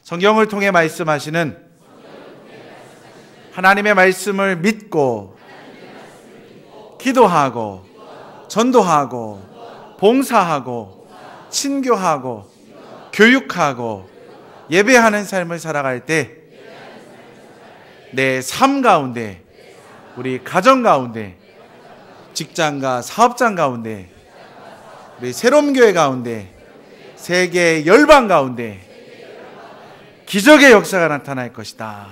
성경을 통해 말씀하시는 하나님의 말씀을 믿고 기도하고 전도하고 봉사하고 친교하고 교육하고 예배하는 삶을 살아갈 때 내 삶 가운데, 우리 가정 가운데, 직장과 사업장 가운데, 우리 새로운 교회 가운데, 세계 열방 가운데 기적의 역사가 나타날 것이다.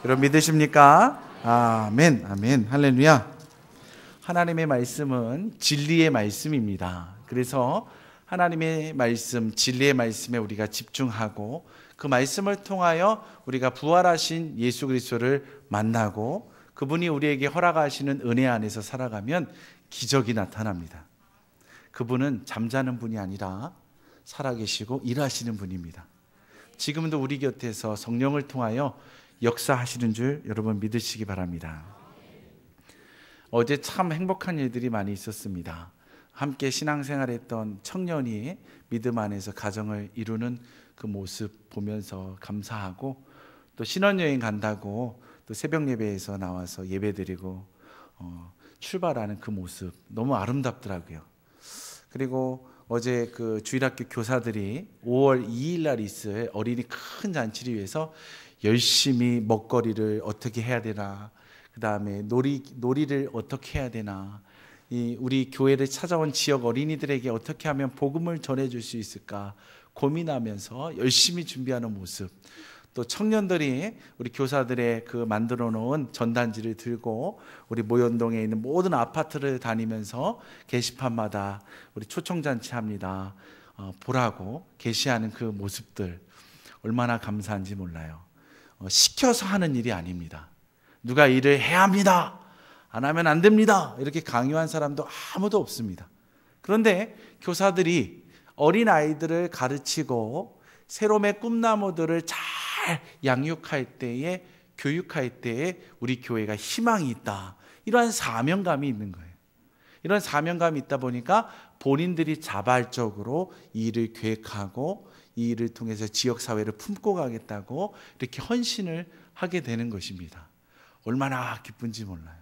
여러분 믿으십니까? 아멘, 아멘, 할렐루야. 하나님의 말씀은 진리의 말씀입니다. 그래서 하나님의 말씀, 진리의 말씀에 우리가 집중하고 그 말씀을 통하여 우리가 부활하신 예수 그리스도를 만나고 그분이 우리에게 허락하시는 은혜 안에서 살아가면 기적이 나타납니다. 그분은 잠자는 분이 아니라 살아계시고 일하시는 분입니다. 지금도 우리 곁에서 성령을 통하여 역사하시는 줄 여러분 믿으시기 바랍니다. 어제 참 행복한 일들이 많이 있었습니다. 함께 신앙생활했던 청년이 믿음 안에서 가정을 이루는 그 모습 보면서 감사하고, 또 신혼여행 간다고 또 새벽 예배에서 나와서 예배드리고 출발하는 그 모습 너무 아름답더라고요. 그리고 어제 그 주일학교 교사들이 5월 2일 날 있을 어린이 큰 잔치를 위해서 열심히 먹거리를 어떻게 해야 되나, 그 다음에 놀이를 어떻게 해야 되나, 우리 교회를 찾아온 지역 어린이들에게 어떻게 하면 복음을 전해줄 수 있을까 고민하면서 열심히 준비하는 모습, 또 청년들이 우리 교사들의 그 만들어 놓은 전단지를 들고 우리 모현동에 있는 모든 아파트를 다니면서 게시판마다 우리 초청잔치 합니다 보라고 게시하는 그 모습들 얼마나 감사한지 몰라요. 시켜서 하는 일이 아닙니다. 누가 일을 해야 합니다, 안 하면 안 됩니다, 이렇게 강요한 사람도 아무도 없습니다. 그런데 교사들이 어린아이들을 가르치고 새롬의 꿈나무들을 잘 양육할 때에, 교육할 때에 우리 교회가 희망이 있다, 이러한 사명감이 있는 거예요. 이런 사명감이 있다 보니까 본인들이 자발적으로 이 일을 계획하고 이 일을 통해서 지역사회를 품고 가겠다고 이렇게 헌신을 하게 되는 것입니다. 얼마나 기쁜지 몰라요.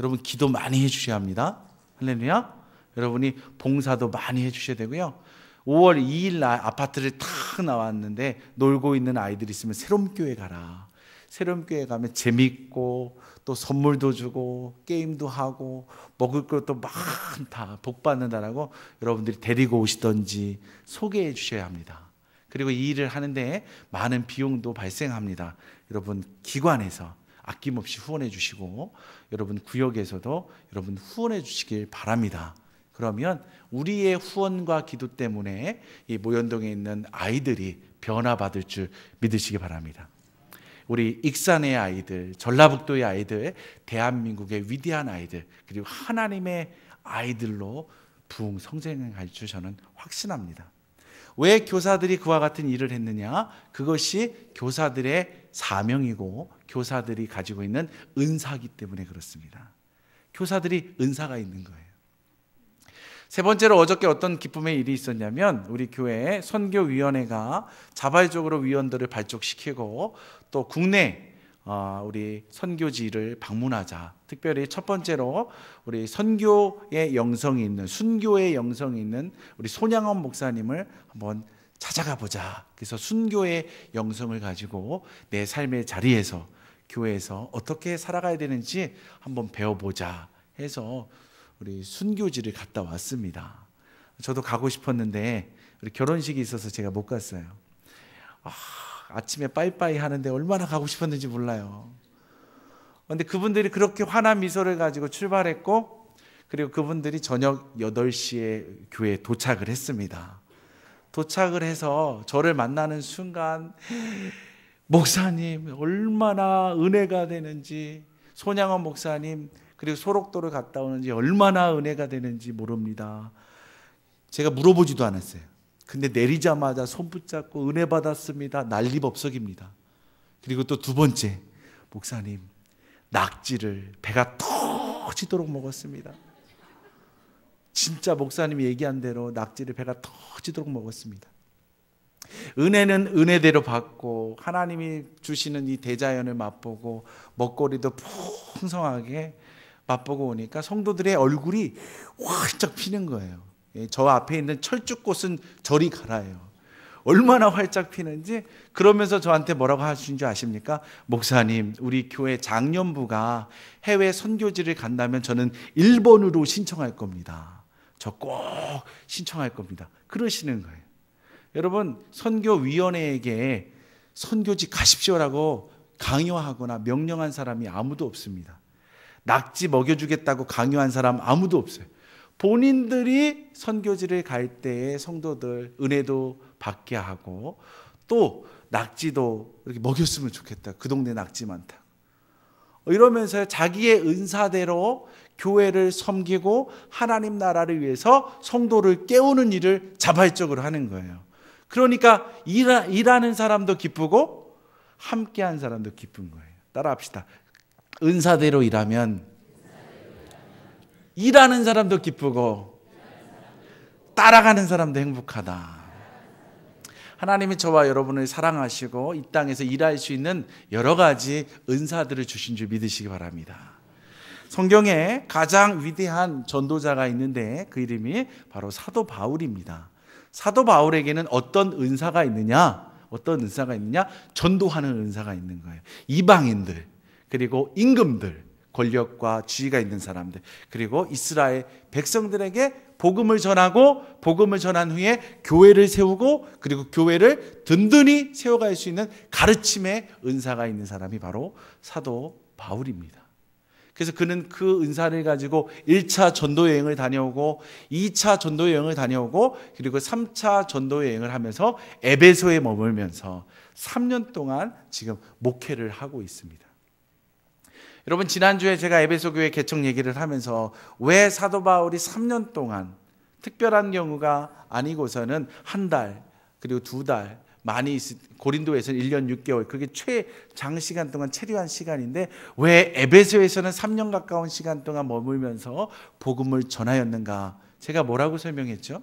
여러분 기도 많이 해주셔야 합니다. 할렐루야. 여러분이 봉사도 많이 해주셔야 되고요. 5월 2일 날 아파트를 탁 나왔는데 놀고 있는 아이들이 있으면 새롬교회 가라. 새롬교회 가면 재밌고 또 선물도 주고 게임도 하고 먹을 것도 많다, 복 받는다라고 여러분들이 데리고 오시던지 소개해 주셔야 합니다. 그리고 이 일을 하는데 많은 비용도 발생합니다. 여러분 기관에서 아낌없이 후원해 주시고 여러분 구역에서도 여러분 후원해 주시길 바랍니다. 그러면 우리의 후원과 기도 때문에 이 모현동에 있는 아이들이 변화받을 줄 믿으시기 바랍니다. 우리 익산의 아이들, 전라북도의 아이들, 대한민국의 위대한 아이들, 그리고 하나님의 아이들로 부흥 성장할 줄 저는 확신합니다. 왜 교사들이 그와 같은 일을 했느냐? 그것이 교사들의 사명이고 교사들이 가지고 있는 은사이기 때문에 그렇습니다. 교사들이 은사가 있는 거예요. 세 번째로 어저께 어떤 기쁨의 일이 있었냐면 우리 교회 선교위원회가 자발적으로 위원들을 발족시키고 또 국내 우리 선교지를 방문하자. 특별히 첫 번째로 우리 선교의 영성이 있는, 순교의 영성이 있는 우리 손양원 목사님을 한번 찾아가 보자. 그래서 순교의 영성을 가지고 내 삶의 자리에서 교회에서 어떻게 살아가야 되는지 한번 배워보자 해서 우리 순교지를 갔다 왔습니다. 저도 가고 싶었는데 우리 결혼식이 있어서 제가 못 갔어요. 아침에 빠이빠이 하는데 얼마나 가고 싶었는지 몰라요. 그런데 그분들이 그렇게 환한 미소를 가지고 출발했고, 그리고 그분들이 저녁 8시에 교회에 도착을 했습니다. 도착을 해서 저를 만나는 순간 목사님 얼마나 은혜가 되는지, 손양원 목사님 그리고 소록도를 갔다 오는지 얼마나 은혜가 되는지 모릅니다. 제가 물어보지도 않았어요. 근데 내리자마자 손 붙잡고 은혜 받았습니다. 난리법석입니다. 그리고 또 두 번째, 목사님 낙지를 배가 터지도록 먹었습니다. 진짜 목사님이 얘기한 대로 낙지를 배가 터지도록 먹었습니다. 은혜는 은혜대로 받고 하나님이 주시는 이 대자연을 맛보고 먹거리도 풍성하게 맛보고 오니까 성도들의 얼굴이 활짝 피는 거예요. 저 앞에 있는 철쭉꽃은 저리 갈아요. 얼마나 활짝 피는지. 그러면서 저한테 뭐라고 하신 줄 아십니까? 목사님, 우리 교회 장년부가 해외 선교지를 간다면 저는 1번으로 신청할 겁니다. 저 꼭 신청할 겁니다. 그러시는 거예요. 여러분, 선교위원회에게 선교지 가십시오라고 강요하거나 명령한 사람이 아무도 없습니다. 낙지 먹여주겠다고 강요한 사람 아무도 없어요. 본인들이 선교지를 갈 때에 성도들 은혜도 받게 하고 또 낙지도 이렇게 먹였으면 좋겠다. 그 동네 낙지 많다. 이러면서 자기의 은사대로 교회를 섬기고 하나님 나라를 위해서 성도를 깨우는 일을 자발적으로 하는 거예요. 그러니까 일하는 사람도 기쁘고 함께한 사람도 기쁜 거예요. 따라합시다. 은사대로 일하면 일하는 사람도 기쁘고 따라가는 사람도 행복하다. 하나님이 저와 여러분을 사랑하시고 이 땅에서 일할 수 있는 여러 가지 은사들을 주신 줄 믿으시기 바랍니다. 성경에 가장 위대한 전도자가 있는데 그 이름이 바로 사도 바울입니다. 사도 바울에게는 어떤 은사가 있느냐? 전도하는 은사가 있는 거예요. 이방인들, 그리고 임금들, 권력과 지위가 있는 사람들, 그리고 이스라엘 백성들에게 복음을 전하고 복음을 전한 후에 교회를 세우고 그리고 교회를 든든히 세워갈 수 있는 가르침의 은사가 있는 사람이 바로 사도 바울입니다. 그래서 그는 그 은사를 가지고 1차 전도여행을 다녀오고 2차 전도여행을 다녀오고 그리고 3차 전도여행을 하면서 에베소에 머물면서 3년 동안 지금 목회를 하고 있습니다. 여러분, 지난주에 제가 에베소 교회 개척 얘기를 하면서 왜 사도 바울이 3년 동안, 특별한 경우가 아니고서는 한 달 그리고 2달, 많이 고린도에서는 1년 6개월, 그게 최장시간 동안 체류한 시간인데 왜 에베소에서는 3년 가까운 시간 동안 머물면서 복음을 전하였는가? 제가 뭐라고 설명했죠?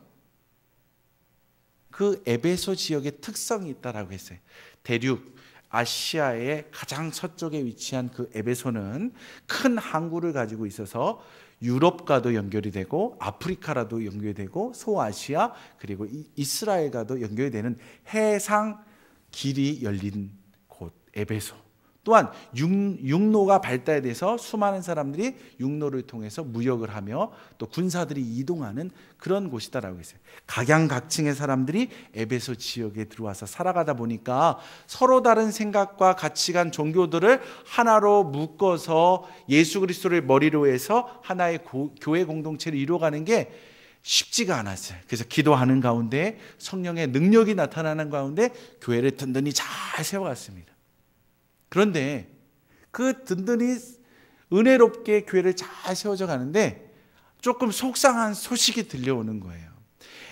그 에베소 지역의 특성이 있다라고 했어요. 대륙 아시아의 가장 서쪽에 위치한 그 에베소는 큰 항구를 가지고 있어서 유럽과도 연결이 되고 아프리카라도 연결이 되고 소아시아 그리고 이스라엘과도 연결이 되는 해상 길이 열린 곳 에베소. 또한 육로가 발달돼서 수많은 사람들이 육로를 통해서 무역을 하며 또 군사들이 이동하는 그런 곳이다라고 했어요. 각양각층의 사람들이 에베소 지역에 들어와서 살아가다 보니까 서로 다른 생각과 가치관, 종교들을 하나로 묶어서 예수 그리스도를 머리로 해서 하나의 교회 공동체를 이루어가는 게 쉽지가 않았어요. 그래서 기도하는 가운데 성령의 능력이 나타나는 가운데 교회를 든든히 잘 세워갔습니다. 그런데 그 든든히 은혜롭게 교회를 잘 세워져 가는데 조금 속상한 소식이 들려오는 거예요.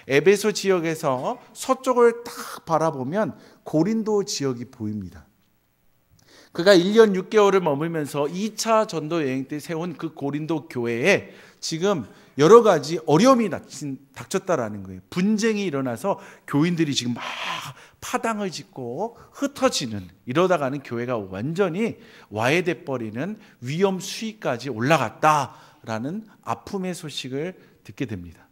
에베소 지역에서 서쪽을 딱 바라보면 고린도 지역이 보입니다. 그가 1년 6개월을 머물면서 2차 전도 여행 때 세운 그 고린도 교회에 지금 여러 가지 어려움이 닥쳤다라는 거예요. 분쟁이 일어나서 교인들이 지금 막 파당을 짓고 흩어지는, 이러다가는 교회가 완전히 와해돼 버리는 위험 수위까지 올라갔다라는 아픔의 소식을 듣게 됩니다.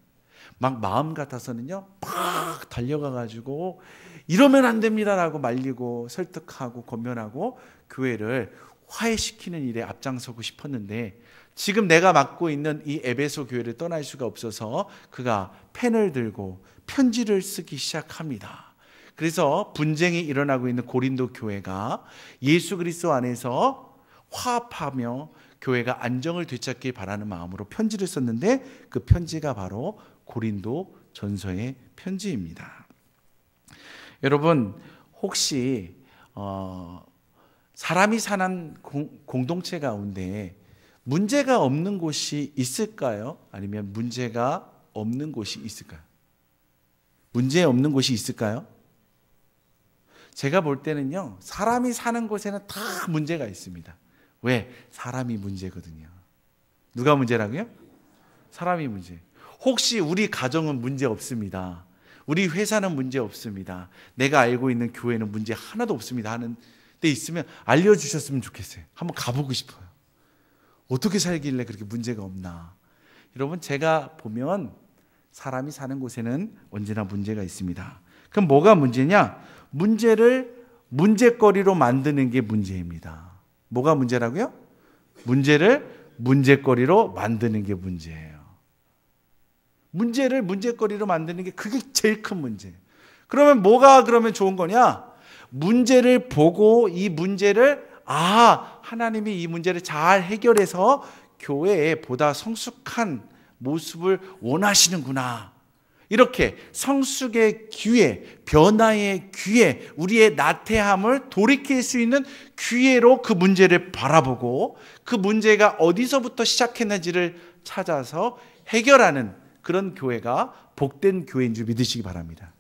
막 마음 같아서는요, 막 달려가 가지고 이러면 안 됩니다라고 말리고 설득하고 권면하고 교회를 화해시키는 일에 앞장서고 싶었는데 지금 내가 맡고 있는 이 에베소 교회를 떠날 수가 없어서 그가 펜을 들고 편지를 쓰기 시작합니다. 그래서 분쟁이 일어나고 있는 고린도 교회가 예수 그리스도 안에서 화합하며 교회가 안정을 되찾길 바라는 마음으로 편지를 썼는데 그 편지가 바로 고린도 전서의 편지입니다. 여러분, 혹시 사람이 사는 공동체 가운데 문제가 없는 곳이 있을까요? 아니면 문제가 없는 곳이 있을까요? 문제 없는 곳이 있을까요? 제가 볼 때는요, 사람이 사는 곳에는 다 문제가 있습니다. 왜? 사람이 문제거든요. 누가 문제라고요? 사람이 문제. 혹시 우리 가정은 문제 없습니다. 우리 회사는 문제 없습니다. 내가 알고 있는 교회는 문제 하나도 없습니다 하는 데 있으면 알려주셨으면 좋겠어요. 한번 가보고 싶어요. 어떻게 살길래 그렇게 문제가 없나. 여러분, 제가 보면 사람이 사는 곳에는 언제나 문제가 있습니다. 그럼 뭐가 문제냐? 문제를 문제거리로 만드는 게 문제입니다. 뭐가 문제라고요? 문제를 문제거리로 만드는 게 문제예요. 문제를 문제거리로 만드는 게 그게 제일 큰 문제예요. 그러면 뭐가 그러면 좋은 거냐? 문제를 보고 이 문제를 하나님이 이 문제를 잘 해결해서 교회에 보다 성숙한 모습을 원하시는구나. 이렇게 성숙의 기회, 변화의 기회, 우리의 나태함을 돌이킬 수 있는 기회로 그 문제를 바라보고 그 문제가 어디서부터 시작했는지를 찾아서 해결하는 그런 교회가 복된 교회인 줄 믿으시기 바랍니다.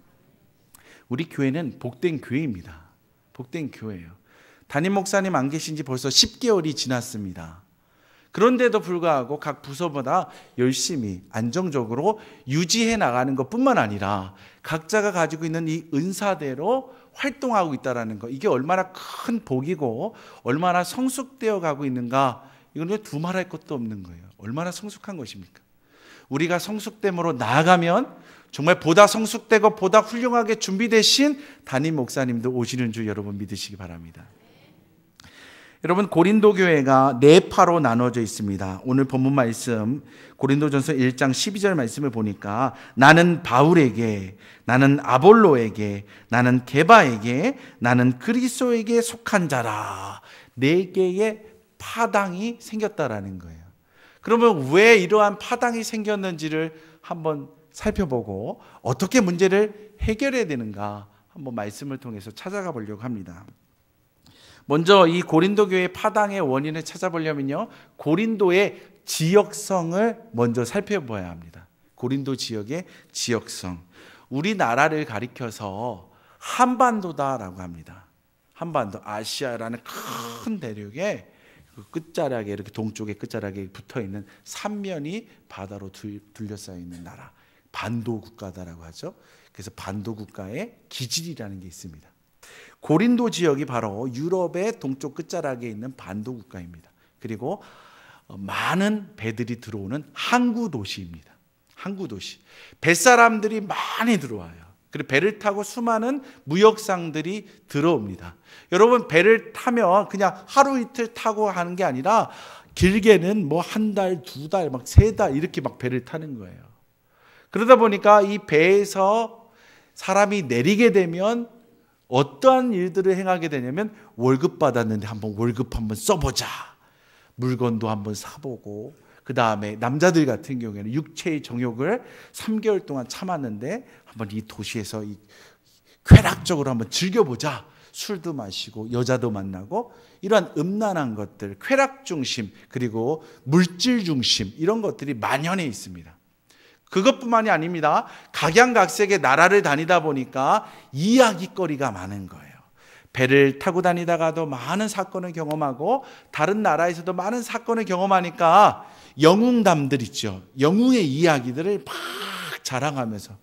우리 교회는 복된 교회입니다. 복된 교회예요. 담임 목사님 안 계신 지 벌써 10개월이 지났습니다. 그런데도 불구하고 각 부서마다 열심히 안정적으로 유지해 나가는 것뿐만 아니라 각자가 가지고 있는 이 은사대로 활동하고 있다는 것, 이게 얼마나 큰 복이고 얼마나 성숙되어 가고 있는가, 이건 두말할 것도 없는 거예요. 얼마나 성숙한 것입니까? 우리가 성숙됨으로 나아가면 정말 보다 성숙되고 보다 훌륭하게 준비되신 담임 목사님도 오시는 줄 여러분 믿으시기 바랍니다. 여러분, 고린도 교회가 네 파로 나눠져 있습니다. 오늘 본문 말씀 고린도전서 1장 12절 말씀을 보니까 나는 바울에게, 나는 아볼로에게, 나는 게바에게, 나는 그리스도에게 속한 자라. 네 개의 파당이 생겼다라는 거예요. 그러면 왜 이러한 파당이 생겼는지를 한번 살펴보고 어떻게 문제를 해결해야 되는가 한번 말씀을 통해서 찾아가 보려고 합니다. 먼저 이 고린도 교회의 파당의 원인을 찾아보려면요, 고린도의 지역성을 먼저 살펴봐야 합니다. 고린도 지역의 지역성. 우리나라를 가리켜서 한반도다라고 합니다. 한반도, 아시아라는 큰 대륙에 그 끝자락에, 이렇게 동쪽의 끝자락에 붙어있는 삼면이 바다로 둘러싸여 있는 나라, 반도 국가다라고 하죠. 그래서 반도 국가의 기질이라는 게 있습니다. 고린도 지역이 바로 유럽의 동쪽 끝자락에 있는 반도 국가입니다. 그리고 많은 배들이 들어오는 항구 도시입니다. 항구 도시. 뱃사람들이 많이 들어와요. 그리고 배를 타고 수많은 무역상들이 들어옵니다. 여러분, 배를 타면 그냥 하루 이틀 타고 하는 게 아니라 길게는 뭐 한 달, 두 달, 막 세 달 이렇게 막 배를 타는 거예요. 그러다 보니까 이 배에서 사람이 내리게 되면 어떠한 일들을 행하게 되냐면, 월급 받았는데 월급 한번 써보자. 물건도 한번 사보고, 그 다음에 남자들 같은 경우에는 육체의 정욕을 3개월 동안 참았는데 한번 이 도시에서 쾌락적으로 한번 즐겨보자. 술도 마시고 여자도 만나고, 이러한 음란한 것들, 쾌락 중심, 그리고 물질 중심, 이런 것들이 만연해 있습니다. 그것뿐만이 아닙니다. 각양각색의 나라를 다니다 보니까 이야기거리가 많은 거예요. 배를 타고 다니다가도 많은 사건을 경험하고 다른 나라에서도 많은 사건을 경험하니까 영웅담들 있죠. 영웅의 이야기들을 막 자랑하면서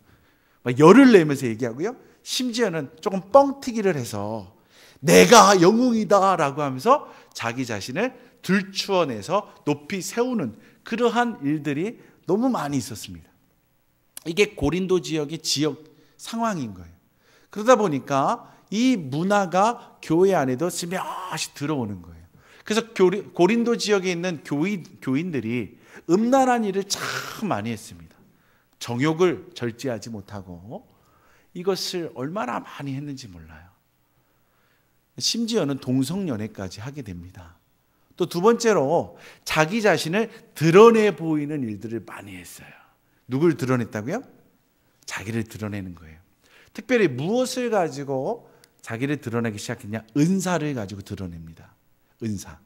막 열을 내면서 얘기하고요. 심지어는 조금 뻥튀기를 해서 내가 영웅이다 라고 하면서 자기 자신을 들추어내서 높이 세우는 그러한 일들이 너무 많이 있었습니다. 이게 고린도 지역의 지역 상황인 거예요. 그러다 보니까 이 문화가 교회 안에도 스며시 들어오는 거예요. 그래서 고린도 지역에 있는 교인들이 음란한 일을 참 많이 했습니다. 정욕을 절제하지 못하고 이것을 얼마나 많이 했는지 몰라요. 심지어는 동성연애까지 하게 됩니다. 또 두 번째로 자기 자신을 드러내 보이는 일들을 많이 했어요. 누굴 드러냈다고요? 자기를 드러내는 거예요. 특별히 무엇을 가지고 자기를 드러내기 시작했냐? 은사를 가지고 드러냅니다. 은사.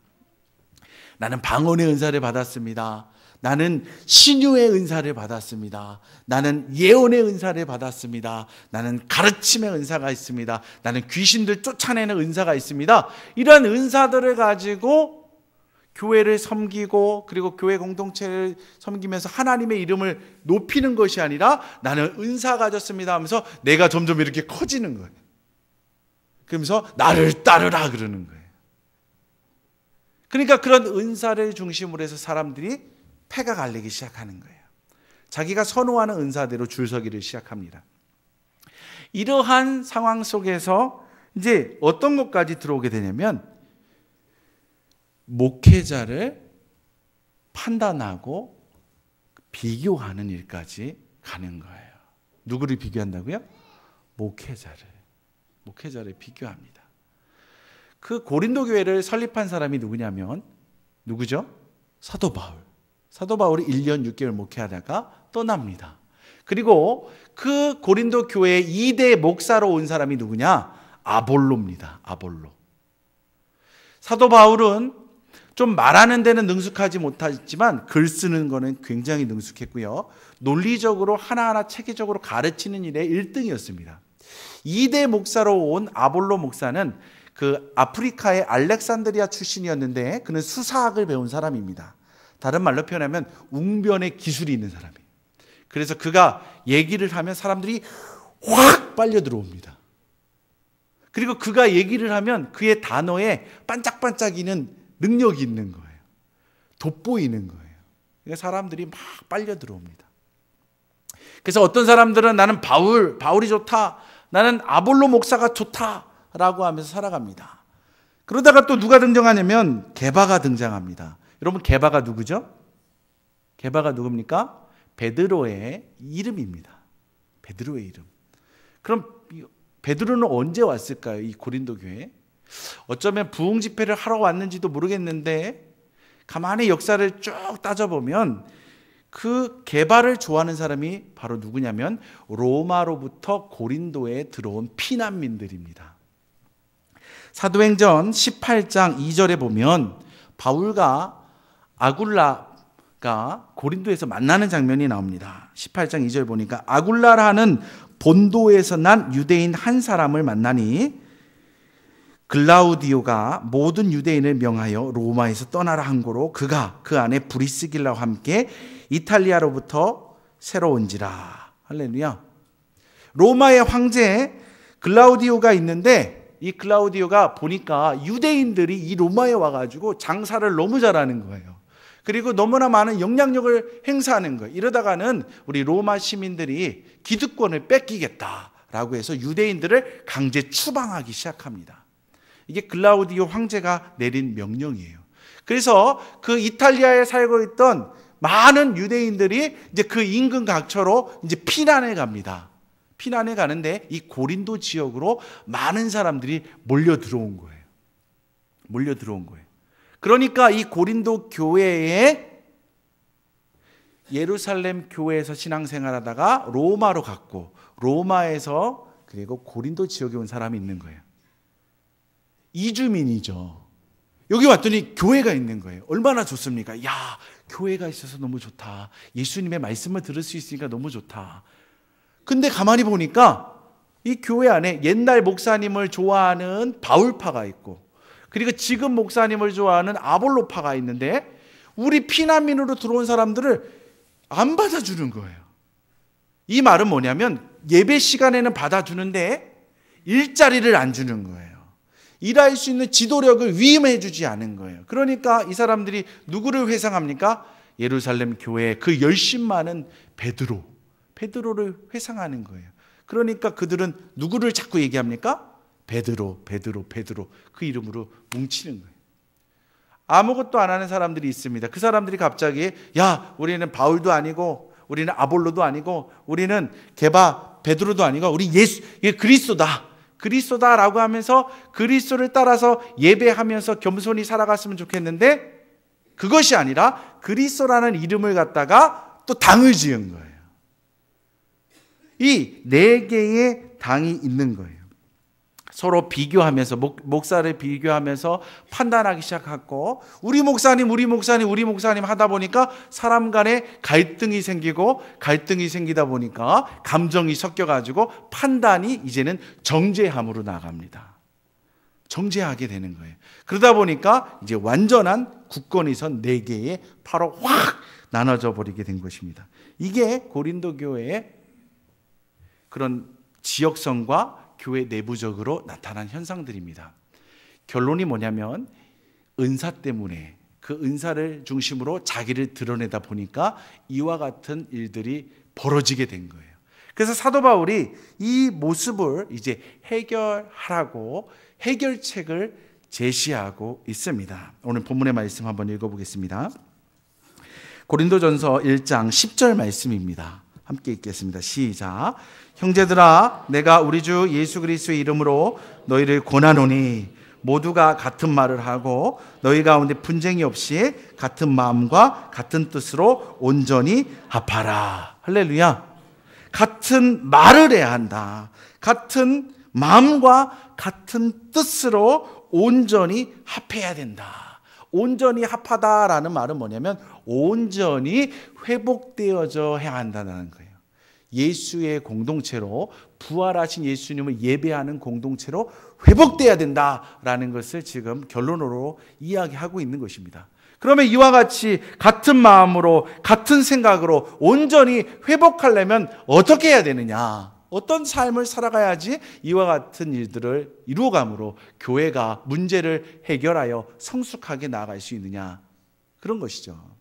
나는 방언의 은사를 받았습니다. 나는 신유의 은사를 받았습니다. 나는 예언의 은사를 받았습니다. 나는 가르침의 은사가 있습니다. 나는 귀신들 쫓아내는 은사가 있습니다. 이러한 은사들을 가지고 교회를 섬기고 그리고 교회 공동체를 섬기면서 하나님의 이름을 높이는 것이 아니라 나는 은사 가졌습니다 하면서 내가 점점 이렇게 커지는 거예요. 그러면서 나를 따르라 그러는 거예요. 그러니까 그런 은사를 중심으로 해서 사람들이 패가 갈리기 시작하는 거예요. 자기가 선호하는 은사대로 줄 서기를 시작합니다. 이러한 상황 속에서 이제 어떤 것까지 들어오게 되냐면 목회자를 판단하고 비교하는 일까지 가는 거예요. 누구를 비교한다고요? 목회자를 비교합니다. 그 고린도 교회를 설립한 사람이 누구냐면 누구죠? 사도 바울. 사도 바울이 1년 6개월 목회하다가 떠납니다. 그리고 그 고린도 교회의 2대 목사로 온 사람이 누구냐? 아볼로입니다. 아볼로. 사도 바울은 좀 말하는 데는 능숙하지 못하지만 글 쓰는 거는 굉장히 능숙했고요. 논리적으로 하나하나 체계적으로 가르치는 일에 1등이었습니다. 2대 목사로 온 아볼로 목사는 그 아프리카의 알렉산드리아 출신이었는데 그는 수사학을 배운 사람입니다. 다른 말로 표현하면 웅변의 기술이 있는 사람이에요. 그래서 그가 얘기를 하면 사람들이 확 빨려 들어옵니다. 그리고 그가 얘기를 하면 그의 단어에 반짝반짝이는 능력이 있는 거예요. 돋보이는 거예요. 그러니까 사람들이 막 빨려 들어옵니다. 그래서 어떤 사람들은 나는 바울이 좋다. 나는 아볼로 목사가 좋다라고 하면서 살아갑니다. 그러다가 또 누가 등장하냐면 게바가 등장합니다. 여러분 게바가 누구죠? 게바가 누굽니까? 베드로의 이름입니다. 베드로의 이름. 그럼 베드로는 언제 왔을까요? 이 고린도 교회에? 어쩌면 부흥 집회를 하러 왔는지도 모르겠는데 가만히 역사를 쭉 따져보면 그 게바를 좋아하는 사람이 바로 누구냐면 로마로부터 고린도에 들어온 피난민들입니다. 사도행전 18장 2절에 보면 바울과 아굴라가 고린도에서 만나는 장면이 나옵니다. 18장 2절 보니까 아굴라라는 본도에서 난 유대인 한 사람을 만나니 글라우디오가 모든 유대인을 명하여 로마에서 떠나라 한 거로 그가 그 안에 브리스길라와 함께 이탈리아로부터 새로 온지라. 할렐루야. 로마의 황제 글라우디오가 있는데 이 글라우디오가 보니까 유대인들이 이 로마에 와가지고 장사를 너무 잘하는 거예요. 그리고 너무나 많은 영향력을 행사하는 거예요. 이러다가는 우리 로마 시민들이 기득권을 뺏기겠다라고 해서 유대인들을 강제 추방하기 시작합니다. 이게 글라우디오 황제가 내린 명령이에요. 그래서 그 이탈리아에 살고 있던 많은 유대인들이 이제 그 인근 각처로 이제 피난을 갑니다. 피난을 가는데 이 고린도 지역으로 많은 사람들이 몰려 들어온 거예요. 그러니까 이 고린도 교회에 예루살렘 교회에서 신앙생활하다가 로마로 갔고 로마에서 그리고 고린도 지역에 온 사람이 있는 거예요. 이주민이죠. 여기 왔더니 교회가 있는 거예요. 얼마나 좋습니까? 야, 교회가 있어서 너무 좋다. 예수님의 말씀을 들을 수 있으니까 너무 좋다. 근데 가만히 보니까 이 교회 안에 옛날 목사님을 좋아하는 바울파가 있고 그리고 지금 목사님을 좋아하는 아볼로파가 있는데 우리 피난민으로 들어온 사람들을 안 받아주는 거예요. 이 말은 뭐냐면 예배 시간에는 받아주는데 일자리를 안 주는 거예요. 일할 수 있는 지도력을 위임해 주지 않은 거예요. 그러니까 이 사람들이 누구를 회상합니까? 예루살렘 교회의 그 열심 많은 베드로를 회상하는 거예요. 그러니까 그들은 누구를 자꾸 얘기합니까? 베드로 그 이름으로 뭉치는 거예요. 아무것도 안 하는 사람들이 있습니다. 그 사람들이 갑자기 야, 우리는 바울도 아니고 우리는 아볼로도 아니고 우리는 게바 베드로도 아니고 우리 그리스도다라고 하면서 그리스도를 따라서 예배하면서 겸손히 살아갔으면 좋겠는데 그것이 아니라 그리스도라는 이름을 갖다가 또 당을 지은 거예요. 이 4개의 당이 있는 거예요. 서로 비교하면서 목사를 비교하면서 판단하기 시작하고 우리 목사님 하다 보니까 사람 간에 갈등이 생기다 보니까 감정이 섞여가지고 판단이 이제는 정죄함으로 나갑니다. 정죄하게 되는 거예요. 그러다 보니까 이제 완전한 굳건히 선 4개의 파로 확 나눠져 버리게 된 것입니다. 이게 고린도 교회의 그런 지역성과 교회 내부적으로 나타난 현상들입니다. 결론이 뭐냐면 은사 때문에 그 은사를 중심으로 자기를 드러내다 보니까 이와 같은 일들이 벌어지게 된 거예요. 그래서 사도 바울이 이 모습을 이제 해결하라고 해결책을 제시하고 있습니다. 오늘 본문의 말씀 한번 읽어보겠습니다. 고린도전서 1장 10절 말씀입니다. 함께 읽겠습니다. 시작. 형제들아, 내가 우리 주 예수 그리스도의 이름으로 너희를 권하노니 모두가 같은 말을 하고 너희 가운데 분쟁이 없이 같은 마음과 같은 뜻으로 온전히 합하라. 할렐루야. 같은 말을 해야 한다. 같은 마음과 같은 뜻으로 온전히 합해야 된다. 온전히 합하다라는 말은 뭐냐면 온전히 회복되어져 해야 한다는 거예요. 예수의 공동체로, 부활하신 예수님을 예배하는 공동체로 회복돼야 된다라는 것을 지금 결론으로 이야기하고 있는 것입니다. 그러면 이와 같이 같은 마음으로 같은 생각으로 온전히 회복하려면 어떻게 해야 되느냐? 어떤 삶을 살아가야지 이와 같은 일들을 이루어감으로 교회가 문제를 해결하여 성숙하게 나아갈 수 있느냐? 그런 것이죠.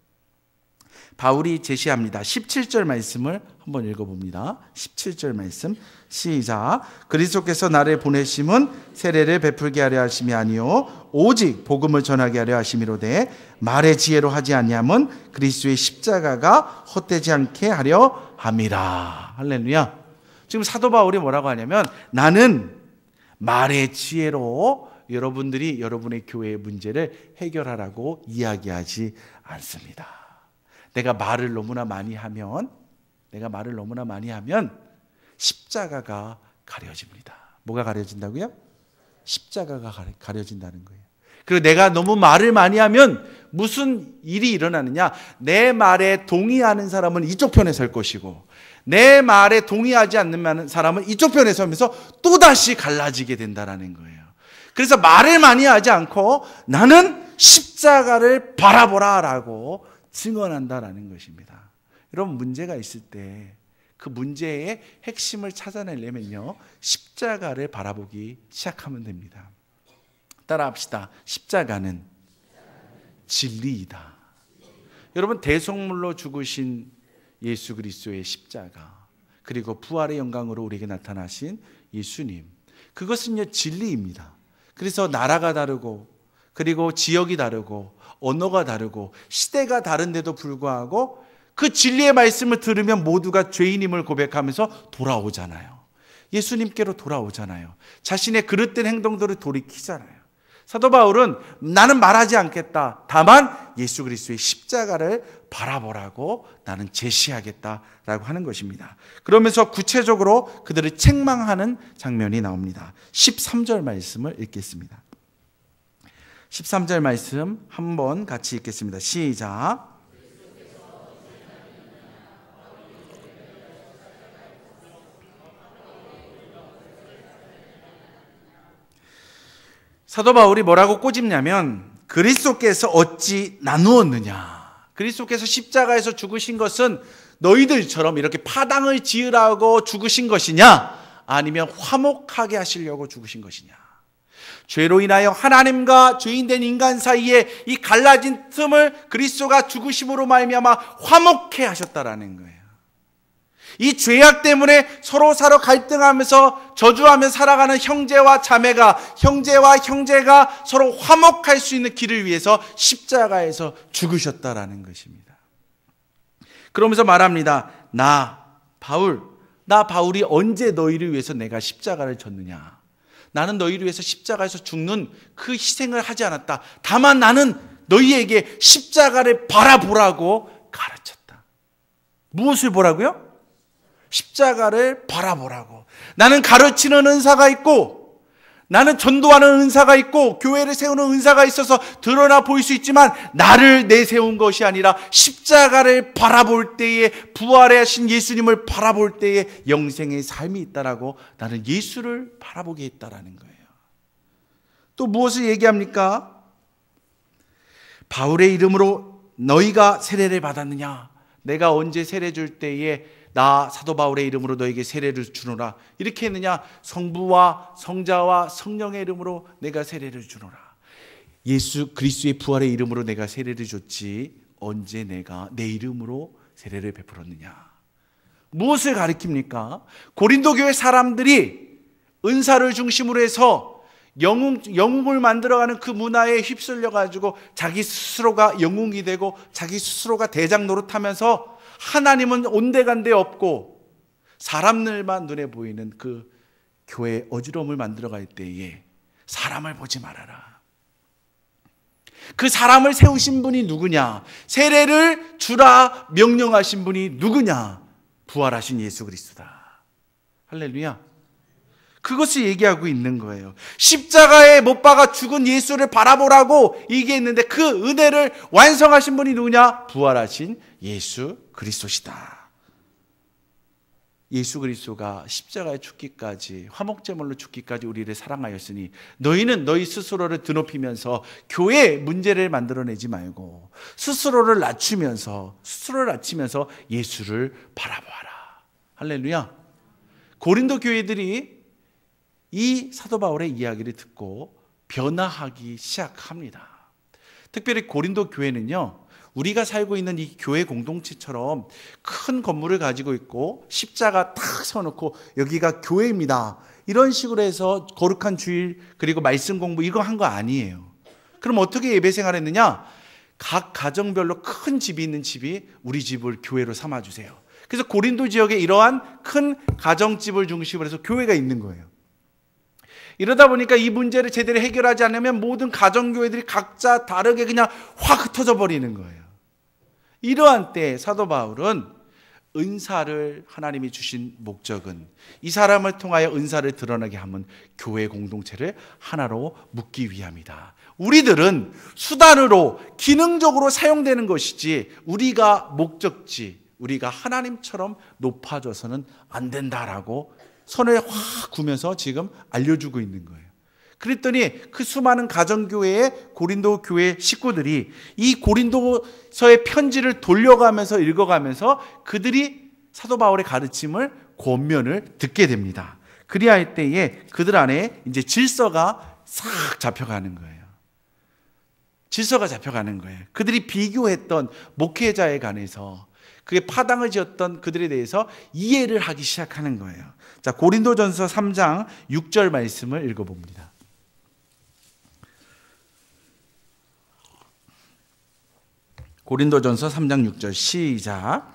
바울이 제시합니다. 17절 말씀을 한번 읽어봅니다. 17절 말씀 시작. 그리스도께서 나를 보내심은 세례를 베풀게 하려 하심이 아니요 오직 복음을 전하게 하려 하심이로되 말의 지혜로 하지 아니함은 그리스도의 십자가가 헛되지 않게 하려 함이라. 할렐루야. 지금 사도 바울이 뭐라고 하냐면 나는 말의 지혜로 여러분들이 여러분의 교회의 문제를 해결하라고 이야기하지 않습니다. 내가 말을 너무나 많이 하면 십자가가 가려집니다. 뭐가 가려진다고요? 십자가가 가려진다는 거예요. 그리고 내가 너무 말을 많이 하면 무슨 일이 일어나느냐? 내 말에 동의하는 사람은 이쪽 편에 설 것이고 내 말에 동의하지 않는 사람은 이쪽 편에 서면서 또다시 갈라지게 된다는 거예요. 그래서 말을 많이 하지 않고 나는 십자가를 바라보라라고 증언한다라는 것입니다. 여러분, 문제가 있을 때 그 문제의 핵심을 찾아내려면요 십자가를 바라보기 시작하면 됩니다. 따라합시다. 십자가는 진리이다. 여러분, 대속물로 죽으신 예수 그리스도의 십자가, 그리고 부활의 영광으로 우리에게 나타나신 예수님, 그것은요 진리입니다. 그래서 나라가 다르고 그리고 지역이 다르고 언어가 다르고 시대가 다른데도 불구하고 그 진리의 말씀을 들으면 모두가 죄인임을 고백하면서 돌아오잖아요. 예수님께로 돌아오잖아요. 자신의 그릇된 행동들을 돌이키잖아요. 사도 바울은 나는 말하지 않겠다. 다만 예수 그리스도의 십자가를 바라보라고 나는 제시하겠다라고 하는 것입니다. 그러면서 구체적으로 그들을 책망하는 장면이 나옵니다. 13절 말씀을 읽겠습니다. 13절 말씀 한번 같이 읽겠습니다. 시작. 사도 바울이 뭐라고 꼬집냐면 그리스도께서 어찌 나누었느냐. 그리스도께서 십자가에서 죽으신 것은 너희들처럼 이렇게 파당을 지으라고 죽으신 것이냐, 아니면 화목하게 하시려고 죽으신 것이냐. 죄로 인하여 하나님과 죄인된 인간 사이에 이 갈라진 틈을 그리스도가 죽으심으로 말미암아 화목해 하셨다라는 거예요. 이 죄악 때문에 서로 갈등하면서 저주하며 살아가는 형제와 형제가 서로 화목할 수 있는 길을 위해서 십자가에서 죽으셨다라는 것입니다. 그러면서 말합니다. 나 바울이 언제 너희를 위해서 내가 십자가를 졌느냐. 나는 너희를 위해서 십자가에서 죽는 그 희생을 하지 않았다. 다만 나는 너희에게 십자가를 바라보라고 가르쳤다. 무엇을 보라고요? 십자가를 바라보라고. 나는 가르치는 은사가 있고, 나는 전도하는 은사가 있고, 교회를 세우는 은사가 있어서 드러나 보일 수 있지만 나를 내세운 것이 아니라 십자가를 바라볼 때에, 부활에 하신 예수님을 바라볼 때에 영생의 삶이 있다라고 나는 예수를 바라보게 했다라는 거예요. 또 무엇을 얘기합니까? 바울의 이름으로 너희가 세례를 받았느냐? 내가 언제 세례 줄 때에 나 사도 바울의 이름으로 너에게 세례를 주노라. 이렇게 했느냐? 성부와 성자와 성령의 이름으로 내가 세례를 주노라. 예수 그리스도의 부활의 이름으로 내가 세례를 줬지 언제 내가 내 이름으로 세례를 베풀었느냐? 무엇을 가리킵니까? 고린도 교회 사람들이 은사를 중심으로 해서 영웅을 만들어가는 그 문화에 휩쓸려 가지고 자기 스스로가 영웅이 되고 자기 스스로가 대장 노릇하면서 하나님은 온데간데 없고 사람들만 눈에 보이는 그 교회의 어지러움을 만들어갈 때에 사람을 보지 말아라. 그 사람을 세우신 분이 누구냐? 세례를 주라 명령하신 분이 누구냐? 부활하신 예수 그리스도다. 할렐루야. 그것을 얘기하고 있는 거예요. 십자가에 못 박아 죽은 예수를 바라보라고 얘기했는데 그 은혜를 완성하신 분이 누구냐? 부활하신 예수 그리스도시다. 예수 그리스도가 십자가에 죽기까지, 화목제물로 죽기까지 우리를 사랑하였으니 너희는 너희 스스로를 드높이면서 교회의 문제를 만들어내지 말고 스스로를 낮추면서 예수를 바라보아라. 할렐루야. 고린도 교회들이 이 사도 바울의 이야기를 듣고 변화하기 시작합니다. 특별히 고린도 교회는요, 우리가 살고 있는 이 교회 공동체처럼 큰 건물을 가지고 있고 십자가 탁 세워놓고 여기가 교회입니다, 이런 식으로 해서 거룩한 주일 그리고 말씀 공부 이거 한 거 아니에요. 그럼 어떻게 예배 생활했느냐? 각 가정별로 큰 집이 있는 집이 우리 집을 교회로 삼아주세요. 그래서 고린도 지역에 이러한 큰 가정집을 중심으로 해서 교회가 있는 거예요. 이러다 보니까 이 문제를 제대로 해결하지 않으면 모든 가정교회들이 각자 다르게 그냥 확 흩어져 버리는 거예요. 이러한 때 사도 바울은 은사를 하나님이 주신 목적은 이 사람을 통하여 은사를 드러나게 하면 교회 공동체를 하나로 묶기 위함이다. 우리들은 수단으로 기능적으로 사용되는 것이지 우리가 목적지, 우리가 하나님처럼 높아져서는 안 된다라고 선을 확 구면서 지금 알려주고 있는 거예요. 그랬더니 그 수많은 가정교회의 고린도 교회 식구들이 이 고린도서의 편지를 돌려가면서 읽어가면서 그들이 사도 바울의 가르침을 권면을 듣게 됩니다. 그리할 때에 그들 안에 이제 질서가 싹 잡혀가는 거예요. 질서가 잡혀가는 거예요. 그들이 비교했던 목회자에 관해서 그게 파당을 지었던 그들에 대해서 이해를 하기 시작하는 거예요. 자, 고린도전서 3장 6절 말씀을 읽어봅니다. 고린도전서 3장 6절 시작.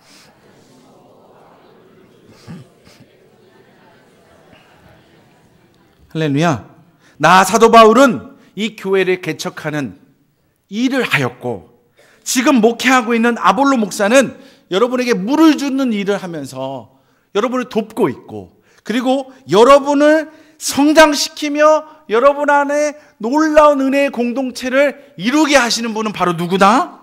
할렐루야. 나 사도 바울은 이 교회를 개척하는 일을 하였고 지금 목회하고 있는 아볼로 목사는 여러분에게 물을 주는 일을 하면서 여러분을 돕고 있고 그리고 여러분을 성장시키며 여러분 안에 놀라운 은혜의 공동체를 이루게 하시는 분은 바로 누구다?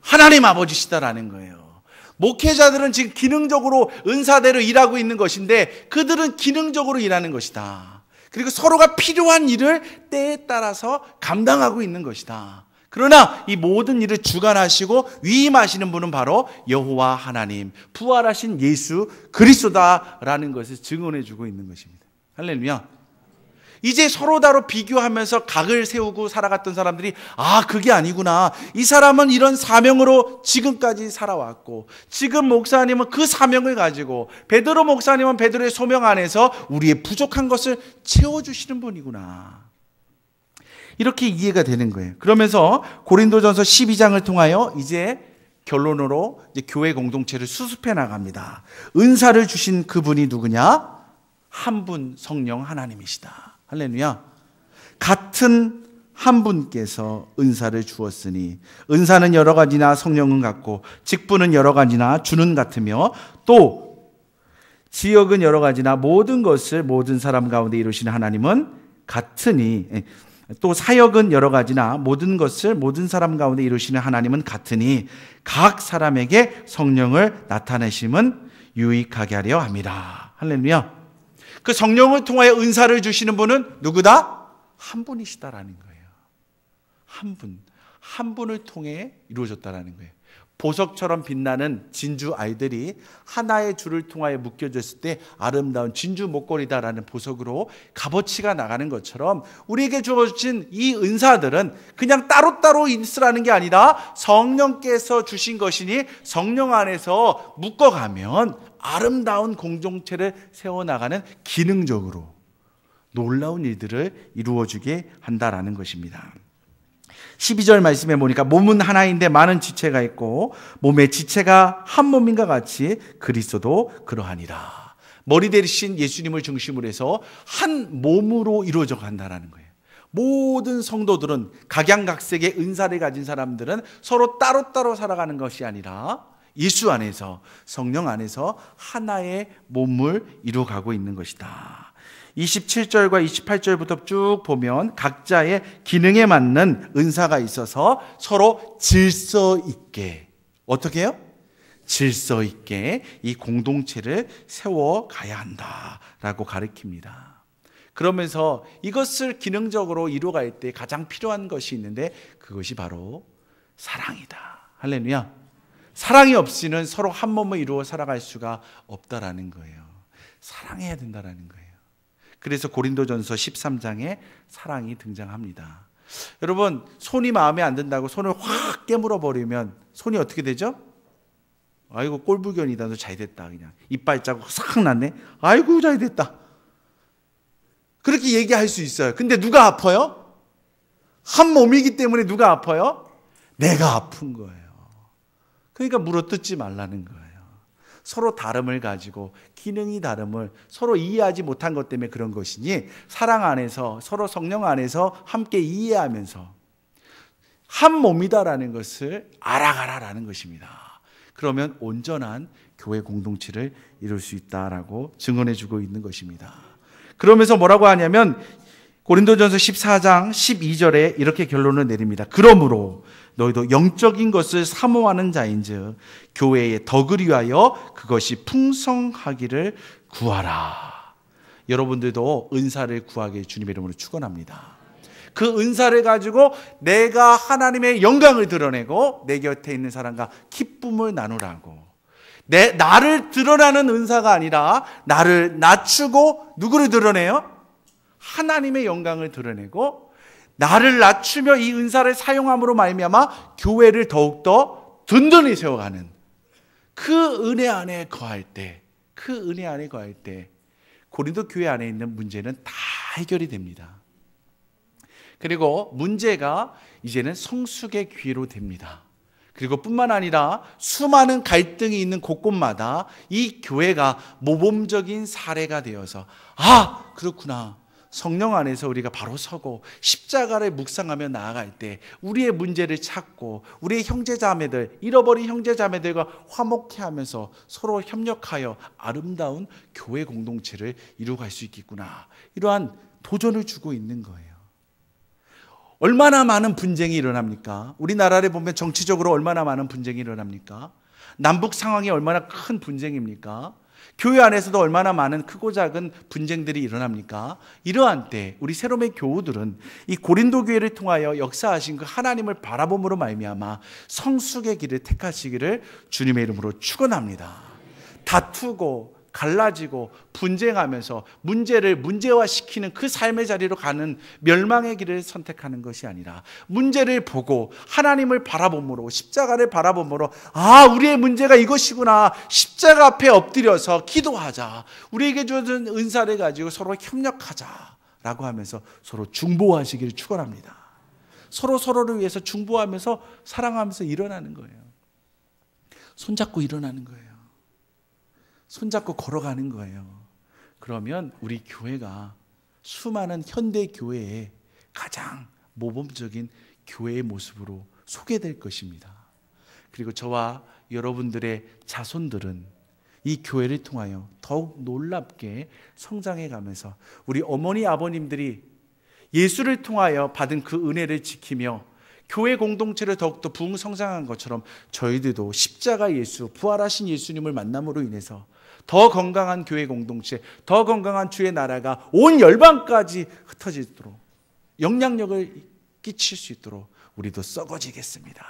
하나님 아버지시다라는 거예요. 목회자들은 지금 기능적으로 은사대로 일하고 있는 것인데 그들은 기능적으로 일하는 것이다. 그리고 서로가 필요한 일을 때에 따라서 감당하고 있는 것이다. 그러나 이 모든 일을 주관하시고 위임하시는 분은 바로 여호와 하나님, 부활하신 예수 그리스도다라는 것을 증언해 주고 있는 것입니다. 할렐루야. 이제 서로다로 비교하면서 각을 세우고 살아갔던 사람들이 그게 아니구나. 이 사람은 이런 사명으로 지금까지 살아왔고 지금 목사님은 그 사명을 가지고 베드로 목사님은 베드로의 소명 안에서 우리의 부족한 것을 채워주시는 분이구나. 이렇게 이해가 되는 거예요. 그러면서 고린도전서 12장을 통하여 이제 결론으로 이제 교회 공동체를 수습해 나갑니다. 은사를 주신 그분이 누구냐? 한 분 성령 하나님이시다. 할렐루야. 같은 한 분께서 은사를 주었으니 은사는 여러 가지나 성령은 같고 직분은 여러 가지나 주는 같으며 또 지역은 여러 가지나 모든 것을 모든 사람 가운데 이루시는 하나님은 같으니 또 사역은 여러 가지나 모든 것을 모든 사람 가운데 이루시는 하나님은 같으니 각 사람에게 성령을 나타내심은 유익하게 하려 합니다. 할렐루야. 그 성령을 통하여 은사를 주시는 분은 누구다? 한 분이시다라는 거예요. 한 분을 통해 이루어졌다라는 거예요. 보석처럼 빛나는 진주 아이들이 하나의 줄을 통하여 묶여졌을 때 아름다운 진주 목걸이다라는 보석으로 값어치가 나가는 것처럼 우리에게 주어진 이 은사들은 그냥 따로따로 있으라는 게 아니라 성령께서 주신 것이니 성령 안에서 묶어가면 아름다운 공동체를 세워나가는 기능적으로 놀라운 일들을 이루어주게 한다라는 것입니다. 12절 말씀에 보니까 몸은 하나인데 많은 지체가 있고 몸의 지체가 한 몸인가 같이 그리스도도 그러하니라. 머리 대신 예수님을 중심으로 해서 한 몸으로 이루어져 간다는 거예요. 모든 성도들은 각양각색의 은사를 가진 사람들은 서로 따로따로 살아가는 것이 아니라 예수 안에서 성령 안에서 하나의 몸을 이루어가고 있는 것이다. 27절과 28절부터 쭉 보면 각자의 기능에 맞는 은사가 있어서 서로 질서 있게, 어떻게 해요? 질서 있게 이 공동체를 세워가야 한다라고 가르칩니다. 그러면서 이것을 기능적으로 이루어갈 때 가장 필요한 것이 있는데 그것이 바로 사랑이다. 할렐루야. 사랑이 없이는 서로 한 몸을 이루어 살아갈 수가 없다라는 거예요. 사랑해야 된다라는 거예요. 그래서 고린도전서 13장에 사랑이 등장합니다. 여러분, 손이 마음에 안 든다고 손을 확 깨물어 버리면 손이 어떻게 되죠? 아이고 꼴불견이다. 너 잘 됐다. 그냥 이빨 자국 싹 났네. 아이고 잘 됐다. 그렇게 얘기할 수 있어요. 근데 누가 아파요? 한 몸이기 때문에 누가 아파요? 내가 아픈 거예요. 그러니까 물어뜯지 말라는 거예요. 서로 다름을 가지고 기능이 다름을 서로 이해하지 못한 것 때문에 그런 것이니 사랑 안에서 서로 성령 안에서 함께 이해하면서 한 몸이다라는 것을 알아가라라는 것입니다. 그러면 온전한 교회 공동체를 이룰 수 있다라고 증언해주고 있는 것입니다. 그러면서 뭐라고 하냐면 고린도전서 14장 12절에 이렇게 결론을 내립니다. 그러므로 너희도 영적인 것을 사모하는 자인즉 교회의 덕을 위하여 그것이 풍성하기를 구하라. 여러분들도 은사를 구하게 주님의 이름으로 축원합니다. 그 은사를 가지고 내가 하나님의 영광을 드러내고 내 곁에 있는 사람과 기쁨을 나누라고. 나를 드러나는 은사가 아니라 나를 낮추고 누구를 드러내요? 하나님의 영광을 드러내고 나를 낮추며 이 은사를 사용함으로 말미암아 교회를 더욱더 든든히 세워가는 그 은혜 안에 거할 때, 그 은혜 안에 거할 때 고린도 교회 안에 있는 문제는 다 해결이 됩니다. 그리고 문제가 이제는 성숙의 기회로 됩니다. 그리고 뿐만 아니라 수많은 갈등이 있는 곳곳마다 이 교회가 모범적인 사례가 되어서 그렇구나. 성령 안에서 우리가 바로 서고 십자가를 묵상하며 나아갈 때 우리의 문제를 찾고 우리의 형제자매들, 잃어버린 형제자매들과 화목해 하면서 서로 협력하여 아름다운 교회 공동체를 이루어갈 수 있겠구나. 이러한 도전을 주고 있는 거예요. 얼마나 많은 분쟁이 일어납니까? 우리나라를 보면 정치적으로 얼마나 많은 분쟁이 일어납니까? 남북 상황이 얼마나 큰 분쟁입니까? 교회 안에서도 얼마나 많은 크고 작은 분쟁들이 일어납니까? 이러한 때 우리 새롬의 교우들은 이 고린도 교회를 통하여 역사하신 그 하나님을 바라봄으로 말미암아 성숙의 길을 택하시기를 주님의 이름으로 축원합니다. 다투고 갈라지고 분쟁하면서 문제를 문제화시키는 그 삶의 자리로 가는 멸망의 길을 선택하는 것이 아니라 문제를 보고 하나님을 바라봄으로 십자가를 바라봄으로 우리의 문제가 이것이구나. 십자가 앞에 엎드려서 기도하자. 우리에게 주어진 은사를 가지고 서로 협력하자라고 하면서 서로 중보하시기를 축원합니다. 서로를 위해서 중보하면서 사랑하면서 일어나는 거예요. 손잡고 일어나는 거예요. 손잡고 걸어가는 거예요. 그러면 우리 교회가 수많은 현대 교회의 가장 모범적인 교회의 모습으로 소개될 것입니다. 그리고 저와 여러분들의 자손들은 이 교회를 통하여 더욱 놀랍게 성장해 가면서 우리 어머니 아버님들이 예수를 통하여 받은 그 은혜를 지키며 교회 공동체를 더욱더 부흥성장한 것처럼 저희들도 십자가 예수, 부활하신 예수님을 만남으로 인해서 더 건강한 교회 공동체, 더 건강한 주의 나라가 온 열방까지 흩어지도록 영향력을 끼칠 수 있도록 우리도 썩어지겠습니다.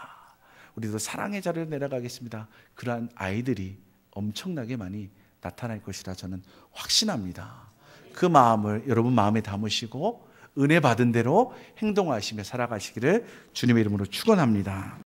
우리도 사랑의 자리로 내려가겠습니다. 그러한 아이들이 엄청나게 많이 나타날 것이라 저는 확신합니다. 그 마음을 여러분 마음에 담으시고 은혜 받은 대로 행동하시며 살아가시기를 주님의 이름으로 축원합니다.